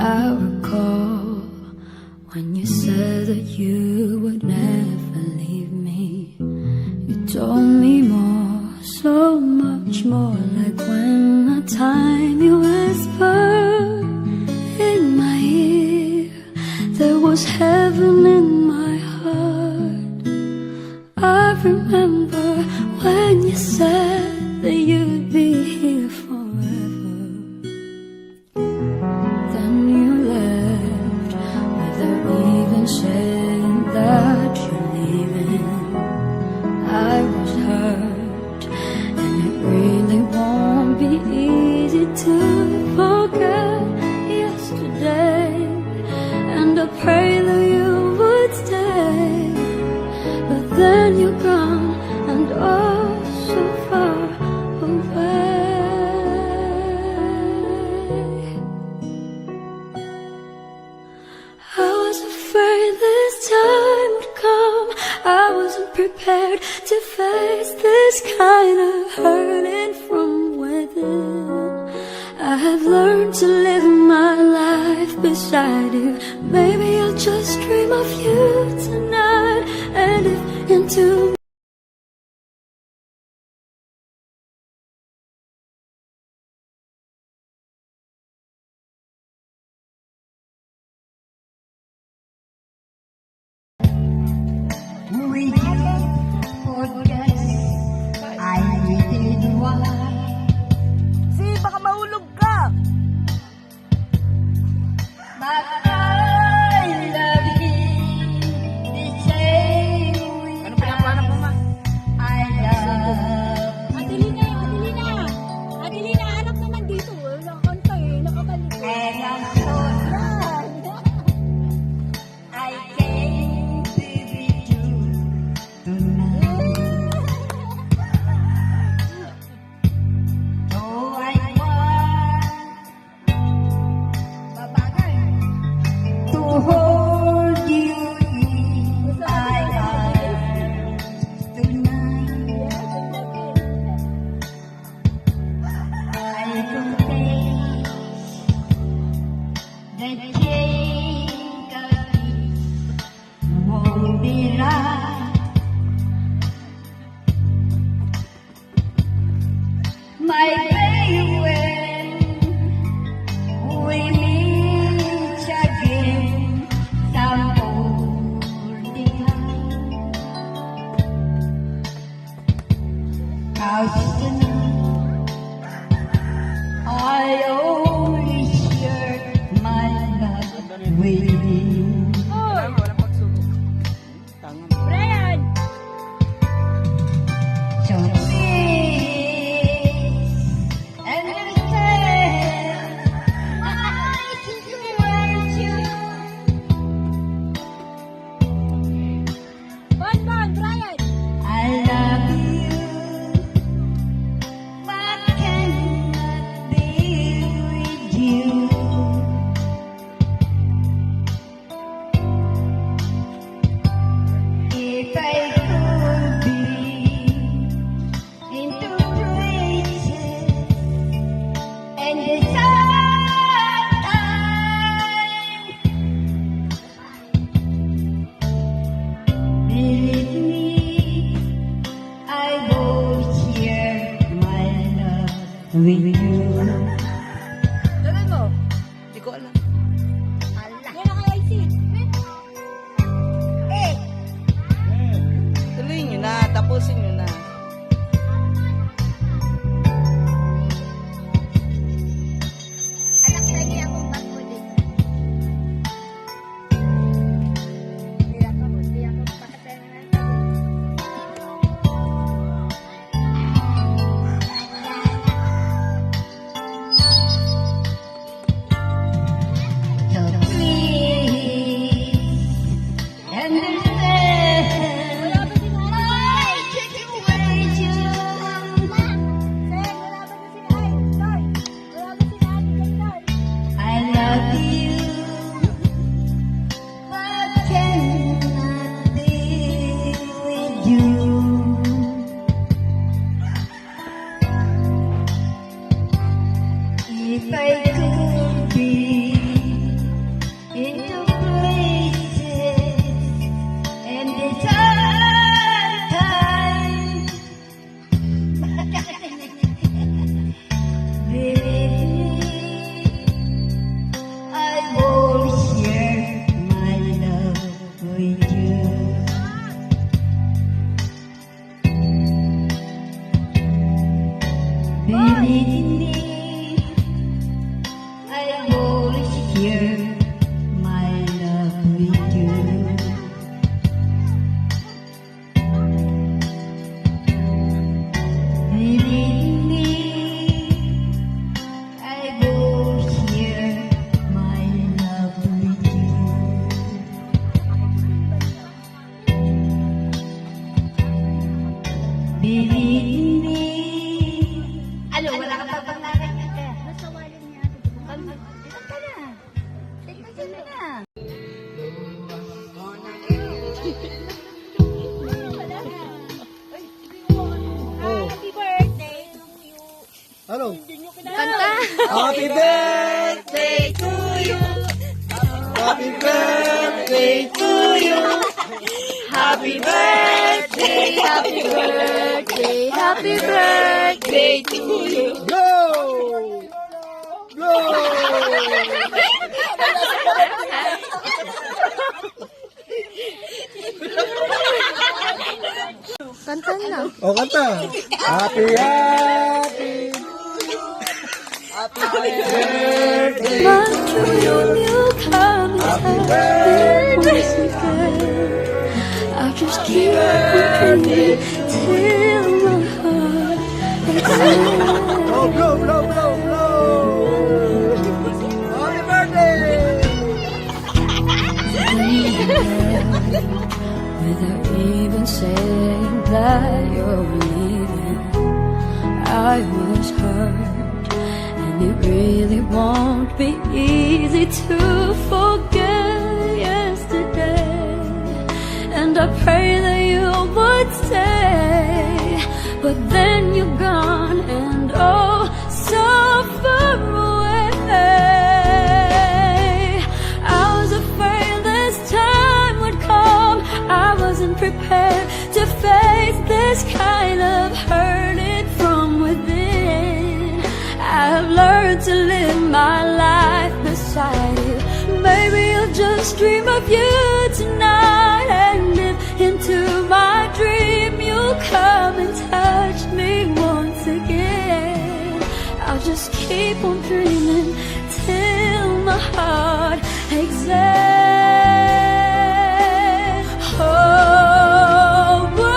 I recall when you said that you would never leave me. You told me more, so much more, like when the time you whispered in my ear. There was heaven in my heart. I remember when you said that you'd be here forever. Then you left without even saying that you're leaving. I was hurt, and it really won't be easy to forget yesterday. And I pray that you would stay, but then you're gone, and oh, so far away. I was afraid this time would come. I wasn't prepared to face this kind of hurting from within. I have learned to live my life beside you. Maybe I'll just dream of you tonight, and if into Will you forget I did why? Si, baka mahulog ka. But I love you the same way Ano pinaplano mo, ma? I love Adelina, Adelina, hanap naman dito. Wala kang tayo, nakabalik. and I'm so glad I came to be true tonight. So I want to hold you in my arms tonight. I can taste the change of peace won't be right. My baby, when we meet again, some old behind. Cause tonight, I always share my love with you. Wala, walang pagsubok. Tanga mo. Brian! So please understand, I just want you. Bon, Brian! I love you, but cannot be with you. If I could be into places and the time, believe me, I will share my love with you. Dalan mo. Hindi ko alam. Yan ang IC. Tuloy nyo na. Tapusin nyo na. Anak na niya akong bago din. Hindi ako pakatay na. I could be in the places and the time, believe me, I will share my love with you. Believe me, I will share my love with you. Believe me, I will share my love with you. Believe me. Ano, wala ka pa bang nakikita? Nasa wallet niya. Tignan ka na. Tignan ka na. Happy birthday to you. Ano? Kanta. Happy birthday to you. Happy birthday to you. Happy birthday, happy birthday, happy birthday to you. Go! Go! Kanta na. O, kanta. Happy, happy. Happy birthday. My dream you come and touch me once again. I just keep on dreaming till my heart expands. Oh, blow, blow, blow, blow. Happy birthday. Without even saying that you're leaving, I was hurt, and it really won't be easy to forget yesterday. And I pray that you would stay, but then you're gone, and oh, so far away. I was afraid this time would come. I wasn't prepared to face this kind of hurting from within. I have learned to live my life beside you. Maybe I'll just dream of you tonight, and if into my dream you'll come and touch me once again. I'll just keep on dreaming till my heart exhales. Oh, whoa,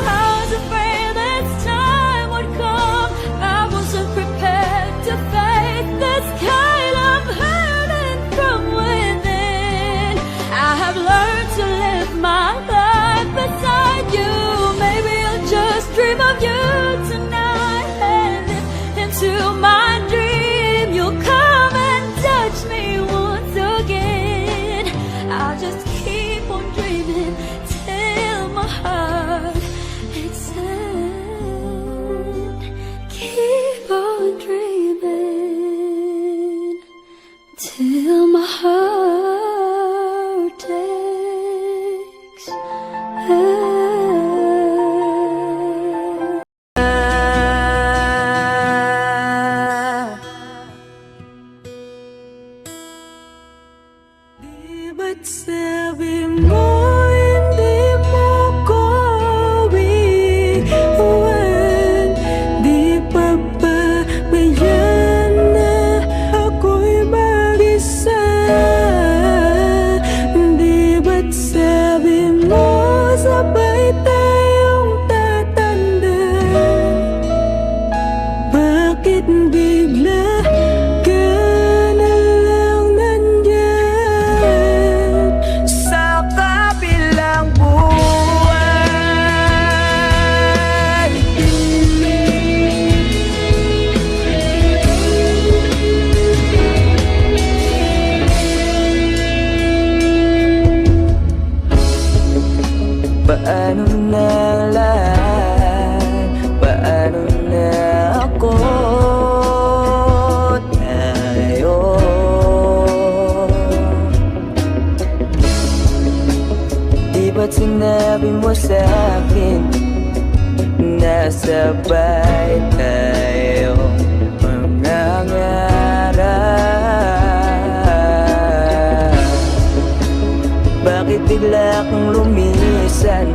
I was afraid this time would come. I wasn't prepared to face this kind of hurting from within. I have learned to live my life beside you. Maybe I'll just dream of you tonight, and if into my dream you'll come and touch me once sa'kin nasabay tayo mangangarap. Bakit bigla kang lumisan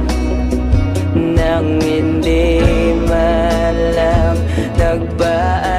nang hindi man lang nagbaan?